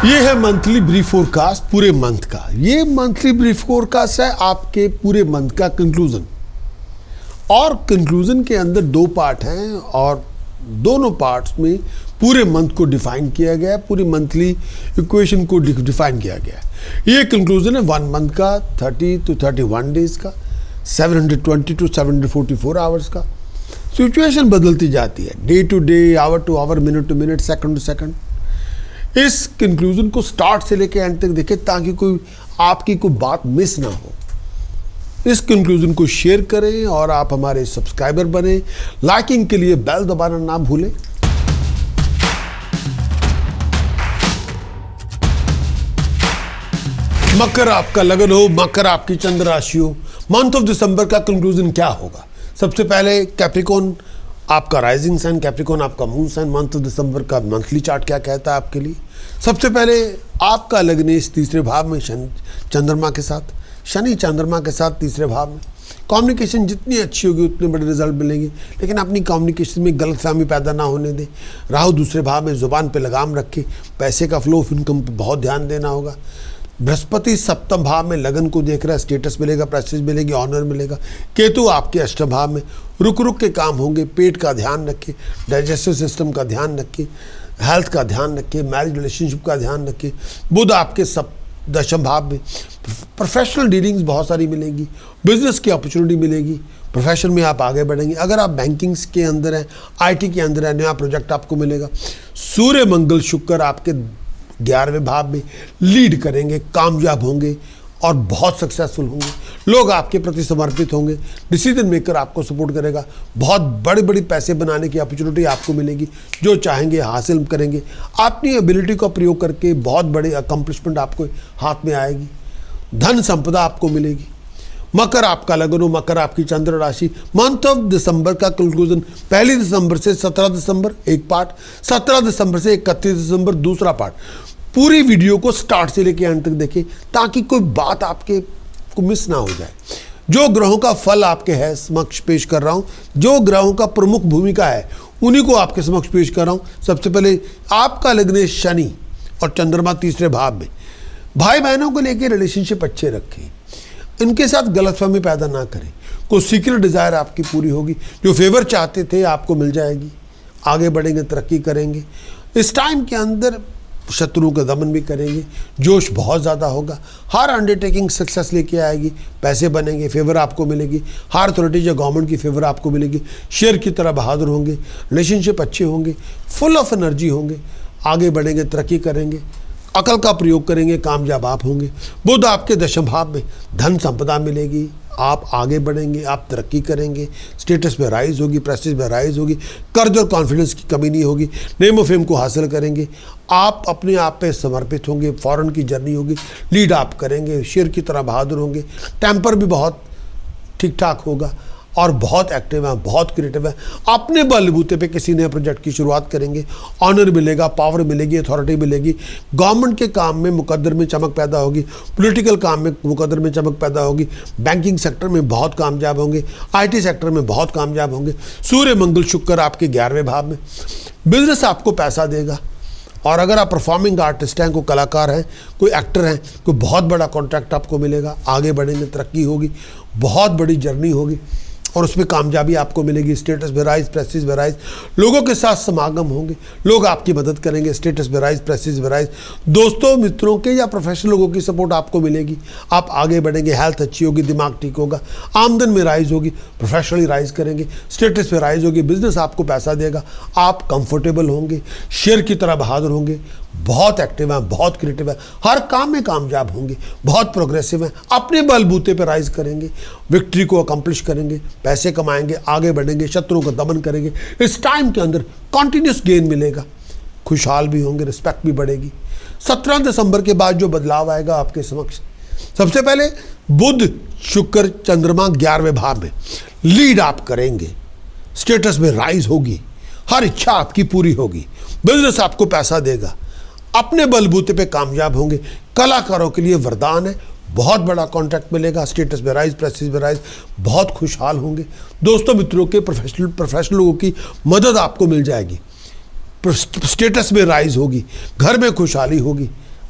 ये है monthly brief forecast पूरे मंथ का। ये मंथली ब्रीफ फोरकास्ट है आपके पूरे मंथ का कंक्लूजन, और कंक्लूजन के अंदर दो पार्ट हैं और दोनों पार्ट्स में पूरे मंथ को डिफाइन किया गया है, पूरी मंथली इक्वेशन को डिफाइन किया गया है। ये कंक्लूजन है 1 मंथ का, 30 to 31 डेज का, 720 to 744 आवर्स का। सिचुएशन बदलती जाती है day to day, hour to hour, minute to minute, second to second. इस कंक्लूजन को स्टार्ट से लेकर एंड तक देखें ताकि कोई आपकी कोई बात मिस ना हो। इस कंक्लूजन को शेयर करें और आप हमारे सब्सक्राइबर बने। लाइकिंग के लिए बेल दबाना ना भूलें। मकर आपका लगन हो, मकर आपकी चंद्र राशि हो। मंथ ऑफ दिसंबर का कंक्लूजन क्या होगा? सबसे पहले कैप्रिकॉर्न आपका राइजिंग साइन, कैप्रिकॉर्न आपका moon sign. Month of December का मंथली चार्ट क्या कहता है आपके लिए? सबसे पहले आपका लग्न इस तीसरे भाव में चंद्रमा के साथ, शनि चंद्रमा के साथ तीसरे भाव में। कम्युनिकेशन जितनी अच्छी होगी उतने बड़े रिजल्ट मिलेंगे, लेकिन अपनी कम्युनिकेशन में गलतफहमी पैदा ना होने दें। राहु दूसरे भाव में, जुबान पे लगाम रखे, पैसे का फ्लो ऑफ इनकम पर बहुत ध्यान देना होगा। बृहस्पति सप्तम भाव में लगन को देख रहा है, स्टेटस मिलेगा, प्रेस्टीज मिलेगी, ऑनर मिलेगा। केतु आपके अष्टम भाव में, रुक रुक के काम होंगे, पेट का ध्यान रखें, डाइजेस्टिव सिस्टम का ध्यान रखें, हेल्थ का ध्यान रखें, मैरिज रिलेशनशिप का ध्यान रखें। बुध आपके दशम भाव में, प्रोफेशनल डीलिंग्स बहुत सारी मिलेंगी, बिजनेस की अपॉर्चुनिटी मिलेगी, प्रोफेशन में आप आगे बढ़ेंगे। अगर आप बैंकिंग्स के अंदर हैं, आईटी के अंदर है, नया प्रोजेक्ट आपको मिलेगा। सूर्य मंगल शुक्र आपके 11वें भाव में लीड करेंगे, कामयाब होंगे और बहुत सक्सेसफुल होंगे। लोग आपके प्रति समर्पित होंगे, डिसीजन मेकर आपको सपोर्ट करेगा। बहुत बड़े बड़े पैसे बनाने की अपॉर्चुनिटी आपको मिलेगी, जो चाहेंगे हासिल करेंगे। अपनी एबिलिटी का प्रयोग करके बहुत बड़े अकम्पलिशमेंट आपको हाथ में आएगी। धन संपदा आपको मिलेगी। मकर आपका लगन हो, मकर आपकी चंद्र राशि। मंथ ऑफ दिसंबर का कंक्लूजन 1 दिसंबर से 17 दिसंबर एक पार्ट, 17 दिसंबर से 31 दिसंबर दूसरा पार्ट। पूरी वीडियो को स्टार्ट से लेकर एंड तक देखें ताकि कोई बात आपके को मिस ना हो जाए। जो ग्रहों का फल आपके है समक्ष पेश कर रहा हूं, जो ग्रहों का प्रमुख भूमिका है उन्हीं को आपके समक्ष पेश कर रहा हूं। सबसे पहले आपका लग्न शनि और चंद्रमा तीसरे भाव में। भाई बहनों को लेकर रिलेशनशिप अच्छे रखें, इनके साथ गलतफहमी पैदा ना करें। कोई सीक्रेट डिज़ायर आपकी पूरी होगी, जो फेवर चाहते थे आपको मिल जाएगी। आगे बढ़ेंगे, तरक्की करेंगे। इस टाइम के अंदर शत्रुओं का दमन भी करेंगे, जोश बहुत ज़्यादा होगा। हर अंडरटेकिंग सक्सेस लेके आएगी, पैसे बनेंगे, फेवर आपको मिलेगी। हर अथॉरिटीज या गवर्नमेंट की फेवर आपको मिलेगी। शेर की तरह बहादुर होंगे, रिलेशनशिप अच्छे होंगे, फुल ऑफ एनर्जी होंगे। आगे बढ़ेंगे, तरक्की करेंगे, अकल का प्रयोग करेंगे, कामयाब आप होंगे। बुध आपके दशम भाव में, धन संपदा मिलेगी, आप आगे बढ़ेंगे, आप तरक्की करेंगे, स्टेटस में राइज होगी, प्रेस्टीज में राइज होगी, कर्ज और कॉन्फिडेंस की कमी नहीं होगी, नेम ऑफ फेम को हासिल करेंगे। आप अपने आप पे समर्पित होंगे, फॉरेन की जर्नी होगी, लीड आप करेंगे, शेर की तरह बहादुर होंगे। टेम्पर भी बहुत ठीक ठाक होगा और बहुत एक्टिव है, बहुत क्रिएटिव है। अपने बलबूते पे किसी नए प्रोजेक्ट की शुरुआत करेंगे, ऑनर मिलेगा, पावर मिलेगी, अथॉरिटी मिलेगी। गवर्नमेंट के काम में मुकद्दर में चमक पैदा होगी, पॉलिटिकल काम में मुकद्दर में चमक पैदा होगी। बैंकिंग सेक्टर में बहुत कामयाब होंगे, आईटी सेक्टर में बहुत कामयाब होंगे। सूर्य मंगल शुक्र आपके 11वें भाव में, बिजनेस आपको पैसा देगा। और अगर आप परफॉर्मिंग आर्टिस्ट हैं, कोई कलाकार हैं, कोई एक्टर हैं, कोई बहुत बड़ा कॉन्ट्रैक्ट आपको मिलेगा। आगे बढ़ेंगे, तरक्की होगी, बहुत बड़ी जर्नी होगी और उसमें कामयाबी आपको मिलेगी। स्टेटस में राइज, प्रेस्टीज में राइज, लोगों के साथ समागम होंगे, लोग आपकी मदद करेंगे। स्टेटस में राइज, प्रेस्टीज में राइज, दोस्तों मित्रों के या प्रोफेशनल लोगों की सपोर्ट आपको मिलेगी। आप आगे बढ़ेंगे, हेल्थ अच्छी होगी, दिमाग ठीक होगा, आमदन में राइज होगी, प्रोफेशनली राइज करेंगे, स्टेटस में राइज होगी, बिजनेस आपको पैसा देगा, आप कंफर्टेबल होंगे, शेर की तरह बहादुर होंगे, बहुत एक्टिव हैं, बहुत क्रिएटिव है, हर काम में कामयाब होंगे, बहुत प्रोग्रेसिव हैं, अपने बलबूते पर राइज करेंगे, विक्ट्री को अकम्प्लिश करेंगे, पैसे कमाएंगे, आगे बढ़ेंगे, शत्रुओं का दमन करेंगे। इस टाइम के अंदर कॉन्टिन्यूस गेन मिलेगा, खुशहाल भी होंगे, रिस्पेक्ट भी बढ़ेगी। 17 दिसंबर के बाद जो बदलाव आएगा आपके समक्ष, सबसे पहले बुध शुक्र चंद्रमा 11वें भाव में, लीड आप करेंगे, स्टेटस में राइज होगी, हर इच्छा आपकी पूरी होगी, बिजनेस आपको पैसा देगा, अपने बलबूते पे कामयाब होंगे। कलाकारों के लिए वरदान है, बहुत बड़ा कॉन्ट्रैक्ट मिलेगा, स्टेटस में राइज, प्रेस्टीज में राइज, बहुत खुशहाल होंगे। दोस्तों मित्रों के प्रोफेशनल लोगों की मदद आपको मिल जाएगी, स्टेटस में राइज होगी, घर में खुशहाली होगी,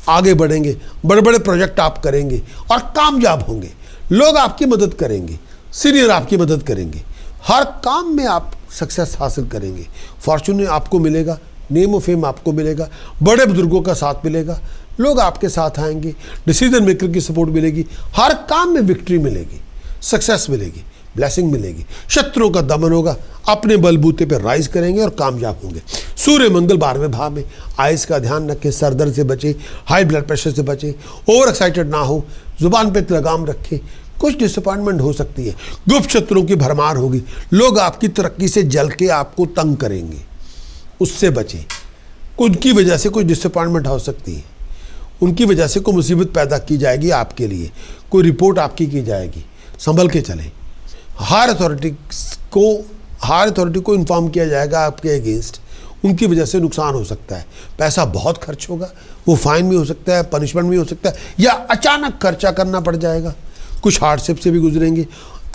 आगे बढ़ेंगे, बड़े बड़े प्रोजेक्ट आप करेंगे और कामयाब होंगे। लोग आपकी मदद करेंगे, सीनियर आपकी मदद करेंगे, हर काम में आप सक्सेस हासिल करेंगे। फॉर्चून आपको मिलेगा, नेम और फेम आपको मिलेगा, बड़े बुजुर्गों का साथ मिलेगा, लोग आपके साथ आएंगे, डिसीजन मेकर की सपोर्ट मिलेगी, हर काम में विक्ट्री मिलेगी, सक्सेस मिलेगी, ब्लेसिंग मिलेगी, शत्रुओं का दमन होगा, अपने बलबूते पर राइज करेंगे और कामयाब होंगे। सूर्य मंगल 12वें भाव में, आइस का ध्यान रखें, सर दर्द से बचें, हाई ब्लड प्रेशर से बचें, ओवर एक्साइटेड ना हो, जुबान पे लगाम रखें। कुछ डिसअपॉइंटमेंट हो सकती है, गुप्त शत्रुओं की भरमार होगी, लोग आपकी तरक्की से जल के आपको तंग करेंगे, उससे बचें। उनकी वजह से कुछ डिसअपॉइंटमेंट हो सकती है, उनकी वजह से कोई मुसीबत पैदा की जाएगी आपके लिए, कोई रिपोर्ट आपकी की जाएगी, संभल के चलें। हायर अथॉरिटी को इन्फॉर्म किया जाएगा आपके अगेंस्ट, उनकी वजह से नुकसान हो सकता है, पैसा बहुत खर्च होगा, वो फाइन भी हो सकता है, पनिशमेंट भी हो सकता है, या अचानक खर्चा करना पड़ जाएगा, कुछ हार्डशिप से भी गुजरेंगे।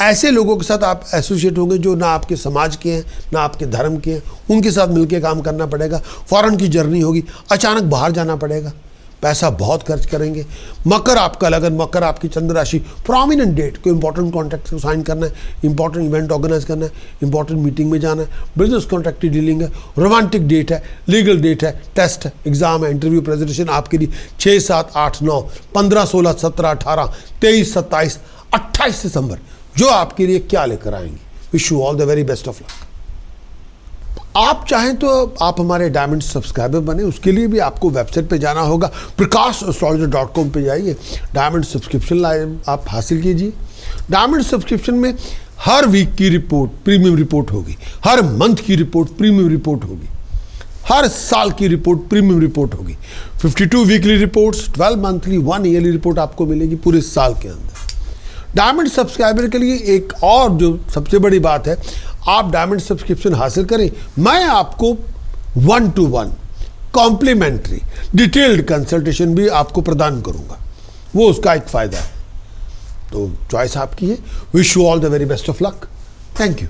ऐसे लोगों के साथ आप एसोसिएट होंगे जो ना आपके समाज के हैं ना आपके धर्म के हैं, उनके साथ मिलकर काम करना पड़ेगा। फॉरेन की जर्नी होगी, अचानक बाहर जाना पड़ेगा, पैसा बहुत खर्च करेंगे। मकर आपका लगन, मकर आपकी चंद्र राशि, प्रोमिनेंट डेट, कोई इंपॉर्टेंट कॉन्ट्रैक्ट को साइन करना है, इंपॉर्टेंट इवेंट ऑर्गेनाइज करना है, इंपॉर्टेंट मीटिंग में जाना है, बिजनेस कॉन्ट्रैक्ट की डीलिंग है, रोमांटिक डेट है, लीगल डेट है, टेस्ट है, एग्जाम है, इंटरव्यू, प्रेजेंटेशन आपके लिए 6, 7, 8, 9, 15, 16, 17, 18, 23, 27, 28 दिसंबर जो आपके लिए क्या लेकर आएंगे। Wish you all the very best of luck. आप चाहें तो आप हमारे डायमंड सब्सक्राइबर बने, उसके लिए भी आपको वेबसाइट पे जाना होगा, prakash.com पे जाइए, डायमंड सब्सक्रिप्शन आप हासिल कीजिए। डायमंड सब्सक्रिप्शन में हर वीक की रिपोर्ट प्रीमियम रिपोर्ट होगी, हर मंथ की रिपोर्ट प्रीमियम रिपोर्ट होगी, हर साल की रिपोर्ट प्रीमियम रिपोर्ट होगी। 52 weekly reports, 12 monthly, 1 yearly report आपको मिलेगी पूरे साल के अंदर। डायमंड सब्सक्राइबर के लिए एक और जो सबसे बड़ी बात है, आप डायमंड सब्सक्रिप्शन हासिल करें, मैं आपको 1-to-1 कॉम्प्लीमेंट्री डिटेल्ड कंसल्टेशन भी आपको प्रदान करूंगा, वो उसका एक फायदा है। तो चॉइस आपकी है। Wish you all the very best of luck. Thank you.